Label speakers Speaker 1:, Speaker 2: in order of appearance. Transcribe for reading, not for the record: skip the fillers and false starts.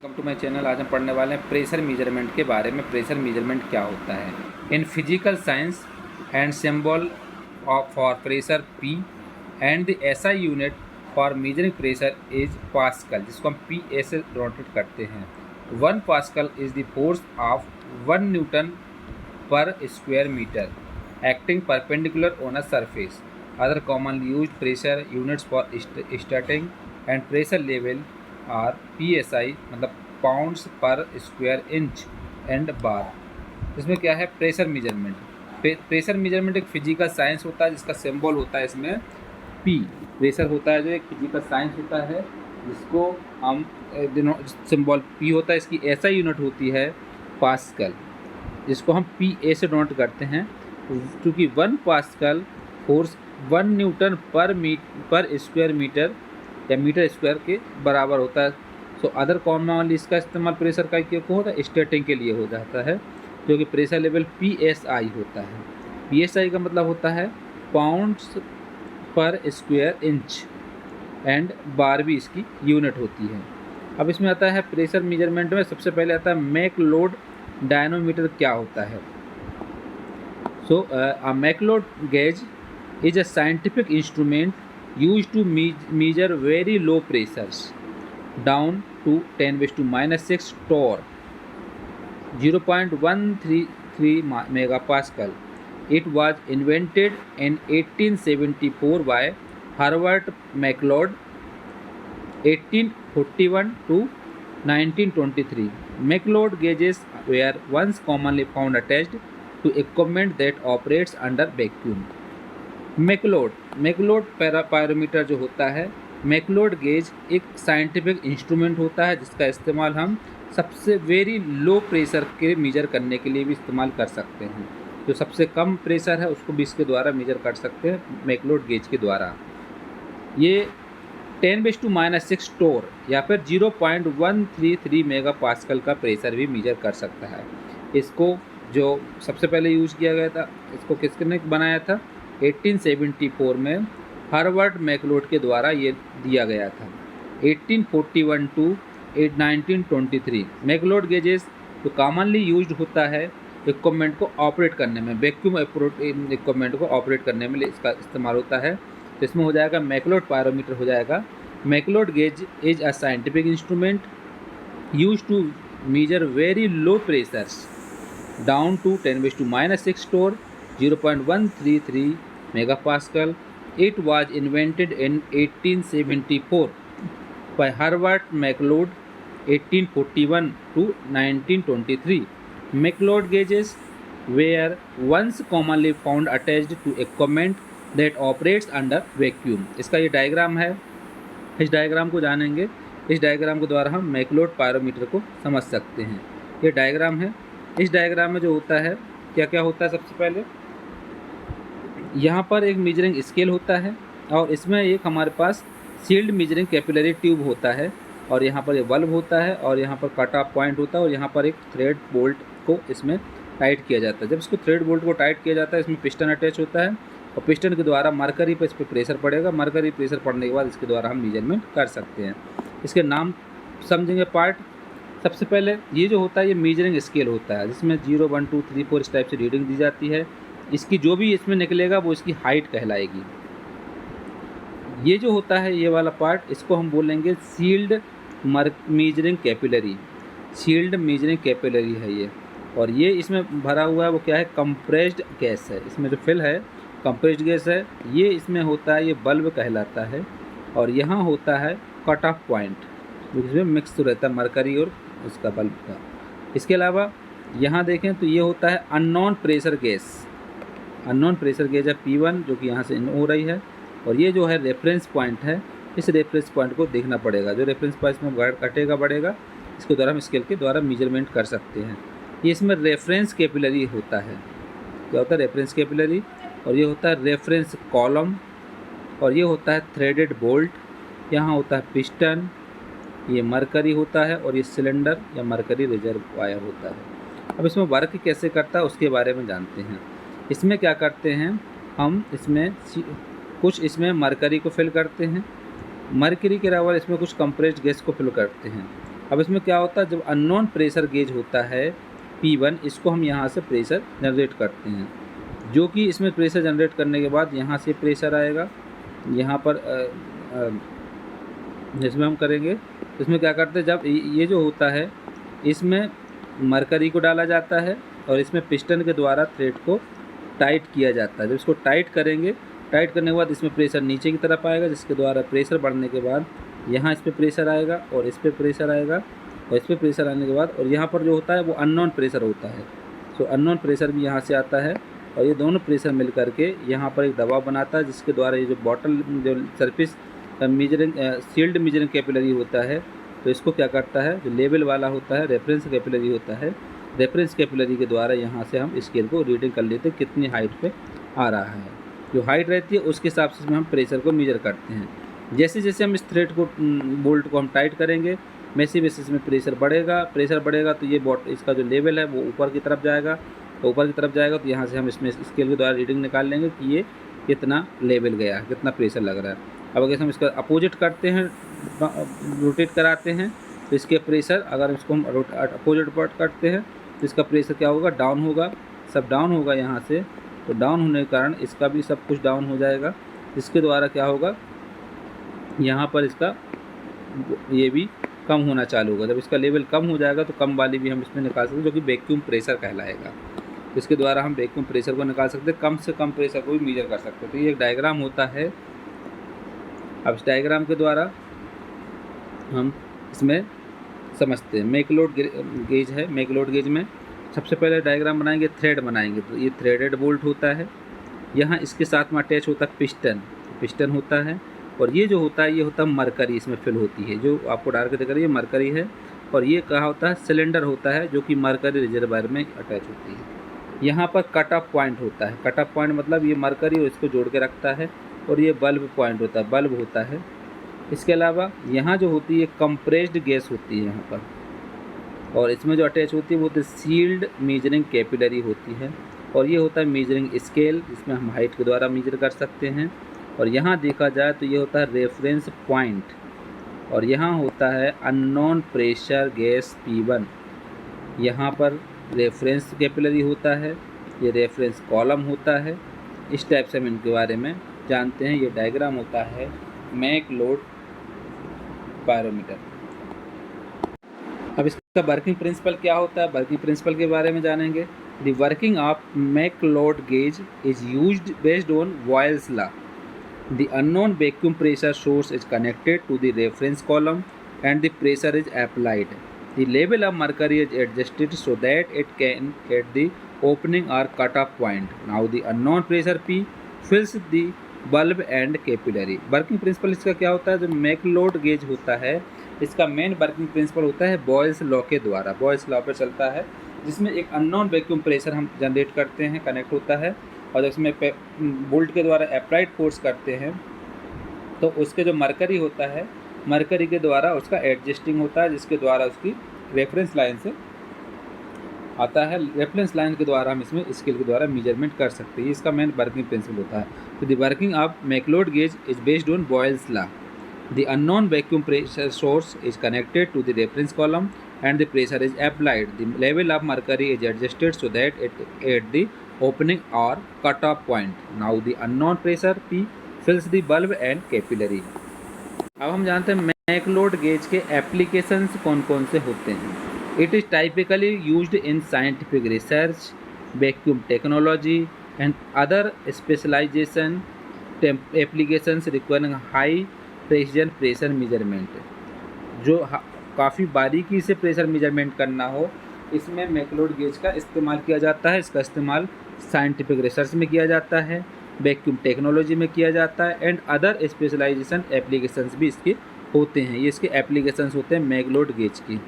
Speaker 1: Welcome to my channel. आज हम पढ़ने वाले हैं प्रेशर मेजरमेंट के बारे में। प्रेशर मेजरमेंट क्या होता है in physical science and symbol of for pressure P and the SI unit for measuring pressure is pascal, जिसको हम पी ए से नोटेट करते हैं। 1 pascal is the force of 1 newton per square metre acting perpendicular on a surface. Other commonly used pressure units for starting and pressure level are PSI, मतलब pounds per square inch and bar. इसमें क्या है pressure measurement. Pressure measurement एक physical science होता है जिसका symbol होता है इसमें P। प्रेशर होता है जो एक फिजिकल साइंस होता है जिसको हम सिंबल P होता है। इसकी ऐसा यूनिट होती है पास्कल, जिसको हम PA से नोट करते हैं, क्योंकि 1 pascal force 1 newton per square metre या मीटर स्क्वायर के बराबर होता है। सो अदर कॉमनली इसका इस्तेमाल प्रेशर का क्यों होता है, स्टार्टिंग के लिए हो जाता है, जो कि प्रेशर लेवल PSI होता है। PSI का मतलब होता है pounds per square inch and बार भी इसकी यूनिट होती है। अब इसमें आता है प्रेशर मेजरमेंट में सबसे पहले आता है मैकलोड डायनोमीटर। क्या होता है? So a McLeod gauge is a scientific instrument used to measure very low pressures down to 10⁻⁻⁶ torr, 0.133 megapascal. It was invented in 1874 by Herbert Macleod, 1841 to 1923. Macleod gauges were once commonly found attached to equipment that operates under vacuum. McLeod pyrometer जो होता है, McLeod gauge एक scientific instrument होता है जिसका इस्तेमाल हम सबसे वेरी लो प्रेशर के मेजर करने के लिए भी इस्तेमाल कर सकते हैं। जो सबसे कम प्रेशर है उसको भी इसके द्वारा मेजर कर सकते हैं मैकलोड गेज के द्वारा। ये 10⁻⁻⁶ टोर या फिर 0.133 मेगा पास्कल का प्रेशर भी मेजर कर सकता है। इसको जो सबसे पहले यूज़ किया गया था, इसको किसने बनाया था? 1874 में हर्बर्ट मैकलोड के द्वारा ये दिया गया था। 1841 टू 1923 मैकलोड गेजेस जो कॉमनली यूज्ड होता है इक्विपमेंट को ऑपरेट करने में, वैक्यूम इक्विपमेंट को ऑपरेट करने में इसका इस्तेमाल होता है। तो इसमें हो जाएगा मैकलोड पायरोमीटर हो जाएगा। McLeod gauge is a scientific instrument use to measure very low pressures down to 10⁻⁻⁶ torr, 0.133 megapascal. It was invented in 1874 by Herbert Macleod, 1841 to 1923. Macleod gauges were once commonly found attached to equipment that operates under vacuum. इसका ये diagram है, इस diagram को जानेंगे। इस diagram के द्वारा हम मैकलोड पायरोमीटर को समझ सकते हैं। ये डायग्राम है। इस डायग्राम में जो होता है क्या क्या होता है, सबसे पहले यहाँ पर एक मेजरिंग स्केल होता है और इसमें एक हमारे पास सील्ड मेजरिंग कैपिलरी ट्यूब होता है और यहाँ पर एक बल्ब होता है और यहाँ पर कट ऑफ पॉइंट होता है और यहाँ पर एक थ्रेड बोल्ट को इसमें टाइट किया जाता है। जब इसको थ्रेड बोल्ट को टाइट किया जाता है, इसमें पिस्टन अटैच होता है और पिस्टन के द्वारा मरकरी पर इस पर प्रेशर पड़ेगा। मरकरी प्रेशर पड़ने के बाद इसके द्वारा हम मेजरमेंट कर सकते हैं। इसके नाम समझेंगे पार्ट। सबसे पहले ये जो होता है ये मेजरिंग स्केल होता है जिसमें 0, 1, 2, 3, 4 इस टाइप से रीडिंग दी जाती है। इसकी जो भी इसमें निकलेगा वो इसकी हाइट कहलाएगी। ये जो होता है ये वाला पार्ट, इसको हम बोलेंगे sealed measuring capillary. Sealed measuring capillary है ये। और ये इसमें भरा हुआ है वो क्या है? कंप्रेस्ड गैस है। इसमें जो फिल है कंप्रेस्ड गैस है। ये इसमें होता है, ये बल्ब कहलाता है। और यहाँ होता है कट ऑफ पॉइंट, जिसमें मिक्स रहता है मरकरी और उसका बल्ब का। इसके अलावा यहाँ देखें तो ये होता है unknown pressure gas. Unknown pressure gauge है P1 जो कि यहाँ से इन हो रही है। और ये जो है रेफरेंस पॉइंट है, इस रेफरेंस पॉइंट को देखना पड़ेगा। जो रेफरेंस पॉइंट में कटेगा बढ़ेगा, इसके द्वारा हम स्केल के द्वारा मेजरमेंट कर सकते हैं। ये इसमें रेफरेंस कैपिलरी होता है। क्या होता है? Reference capillary. और ये होता है रेफरेंस कॉलम। और ये होता है थ्रेडेड बोल्ट। यहाँ होता है पिस्टन, ये मरकरी होता है और ये सिलेंडर या मरकरी रिजर्व वायर होता है। अब इसमें वर्क कैसे करता है उसके बारे में जानते हैं। इसमें क्या करते हैं हम, इसमें कुछ इसमें मरकरी को फिल करते हैं। मरकरी के अलावा इसमें कुछ कंप्रेस्ड गैस को फिल करते हैं। अब इसमें क्या होता है, जब अननोन प्रेशर गेज होता है P1, इसको हम यहाँ से प्रेशर जनरेट करते हैं, जो कि इसमें प्रेशर जनरेट करने के बाद यहाँ से प्रेशर आएगा यहाँ पर जिसमें हम करेंगे। इसमें क्या करते हैं, जब ये जो होता है इसमें मरकरी को डाला जाता है और इसमें पिस्टन के द्वारा थ्रेड को टाइट किया जाता है। जब इसको टाइट करेंगे, टाइट करने के बाद इसमें प्रेशर नीचे की तरफ आएगा, जिसके द्वारा प्रेशर बढ़ने के बाद यहाँ इस पर प्रेशर आएगा और इस पर प्रेशर आएगा और इस पर प्रेशर आने के बाद, और यहाँ पर जो होता है वो अननोन प्रेशर होता है। सो अननोन प्रेशर भी यहाँ से आता है और ये दोनों प्रेशर मिल करके यहाँ पर एक दबाव बनाता है, जिसके द्वारा ये जो बॉटल जो surface measuring sealed measuring capillary होता है, तो इसको क्या करता है, जो लेवल वाला होता है रेफरेंस कैपिलरी होता है, रेफरेंस कैपिलरी के द्वारा यहाँ से हम स्केल को रीडिंग कर लेते हैं कितनी हाइट पे आ रहा है। जो हाइट रहती है उसके हिसाब से इसमें हम प्रेशर को मेजर करते हैं। जैसे जैसे हम इस थ्रेड को बोल्ट को हम टाइट करेंगे, वैसे वैसे इसमें प्रेशर बढ़ेगा तो ये इसका जो लेवल है वो ऊपर की तरफ जाएगा, तो ऊपर की तरफ जाएगा तो यहाँ से हम इसमें स्केल के द्वारा रीडिंग निकाल लेंगे कि ये कितना लेवल गया, कितना प्रेशर लग रहा है। अब अगर हम इसका अपोजिट करते हैं, रोटेट कराते हैं, तो इसके प्रेशर अगर इसको हम अपोजिट पार्ट करते हैं तो इसका प्रेशर क्या होगा, डाउन होगा, सब डाउन होगा यहाँ से। तो डाउन होने के कारण इसका भी सब कुछ डाउन हो जाएगा। इसके द्वारा क्या होगा, यहाँ पर इसका ये भी कम होना चालू होगा। जब इसका लेवल कम हो जाएगा तो कम वाली भी हम इसमें निकाल सकते हैं, जो कि वैक्यूम प्रेशर कहलाएगा। इसके द्वारा हम वैक्यूम प्रेशर को निकाल सकते हैं, कम से कम प्रेशर को भी मेजर कर सकते हैं। तो ये एक डायग्राम होता है। अब इस डायग्राम के द्वारा हम इसमें समझते हैं। मैकलोड गेज है, मैकलोड गेज में सबसे पहले डायग्राम बनाएंगे, थ्रेड बनाएंगे। तो ये थ्रेडेड बोल्ट होता है, यहाँ इसके साथ में अटैच होता है पिस्टन होता है, और ये जो होता है ये होता है मरकरी, इसमें फिल होती है, जो आपको डाल के दिख रही है मरकरी है। और ये कहा होता है सिलेंडर होता है, जो कि मरकरी रिजर्वायर में अटैच होती है। यहाँ पर कट ऑफ पॉइंट होता है, कट ऑफ पॉइंट मतलब ये मरकरी और इसको जोड़ के रखता है, और ये बल्ब पॉइंट होता है, बल्ब होता है। इसके अलावा यहाँ जो होती है कंप्रेस्ड गैस होती है यहाँ पर, और इसमें जो अटैच होती है वो होती है सील्ड मेजरिंग कैपिलरी होती है, और ये होता है मेजरिंग स्केल, जिसमें हम हाइट के द्वारा मेजर कर सकते हैं। और यहाँ देखा जाए तो ये होता है रेफरेंस पॉइंट, और यहाँ होता है अननोन प्रेशर गैस P1। यहाँ पर रेफरेंस कैपिलरी होता है, ये रेफरेंस कॉलम होता है। इस टाइप से हम इनके बारे में जानते हैं। ये डायग्राम होता है मैकलोड पायरोमीटर। अब इसका वर्किंग प्रिंसिपल क्या होता है, वर्किंग प्रिंसिपल के बारे में जानेंगे। The working of McLeod gauge is used based on Boyle's law. The unknown vacuum pressure source is connected to the reference column and the pressure is applied. The level of mercury is adjusted so that it can at the opening or cutoff point. Now the unknown pressure P fills the bulb and capillary. Working principle इसका क्या होता है, जो McLeod gauge होता है इसका main working principle होता है बॉयल्स लॉ के द्वारा। बॉयल्स लॉ पर चलता है, जिसमें एक अननोन वैक्यूम प्रेशर हम जनरेट करते हैं, कनेक्ट होता है, और जब इसमें बोल्ट के द्वारा अप्लाइड फोर्स करते हैं तो उसके जो मरकरी होता है, मरकरी के द्वारा उसका एडजस्टिंग होता है, जिसके द्वारा उसकी रेफरेंस लाइन से आता है। रेफरेंस लाइन के द्वारा हम इसमें स्केल के द्वारा मेजरमेंट कर सकते हैं। इसका मेन वर्किंग प्रिंसिपल होता है। तो the working of McLeod gauge is based on Boyle's law. The unknown vacuum pressure source is connected to the reference column and the pressure is applied. The level of mercury is adjusted so that it at the opening or cut-off point. Now the unknown pressure P fills the bulb and capillary. अब हम जानते हैं McLeod gauge के applications कौन कौन से होते हैं। It is typically used in scientific research, vacuum technology and other specialization applications requiring high precision pressure measurement. जो काफ़ी बारीकी से प्रेशर मेजरमेंट करना हो, इसमें मैकलोड गेज का इस्तेमाल किया जाता है। इसका इस्तेमाल साइंटिफिक रिसर्च में किया जाता है, वैक्यूम टेक्नोलॉजी में किया जाता है, एंड अदर स्पेशलाइजेशन एप्लीकेशंस भी इसके होते हैं। ये इसके एप्लीकेशंस होते हैं मैकलोड गेज की।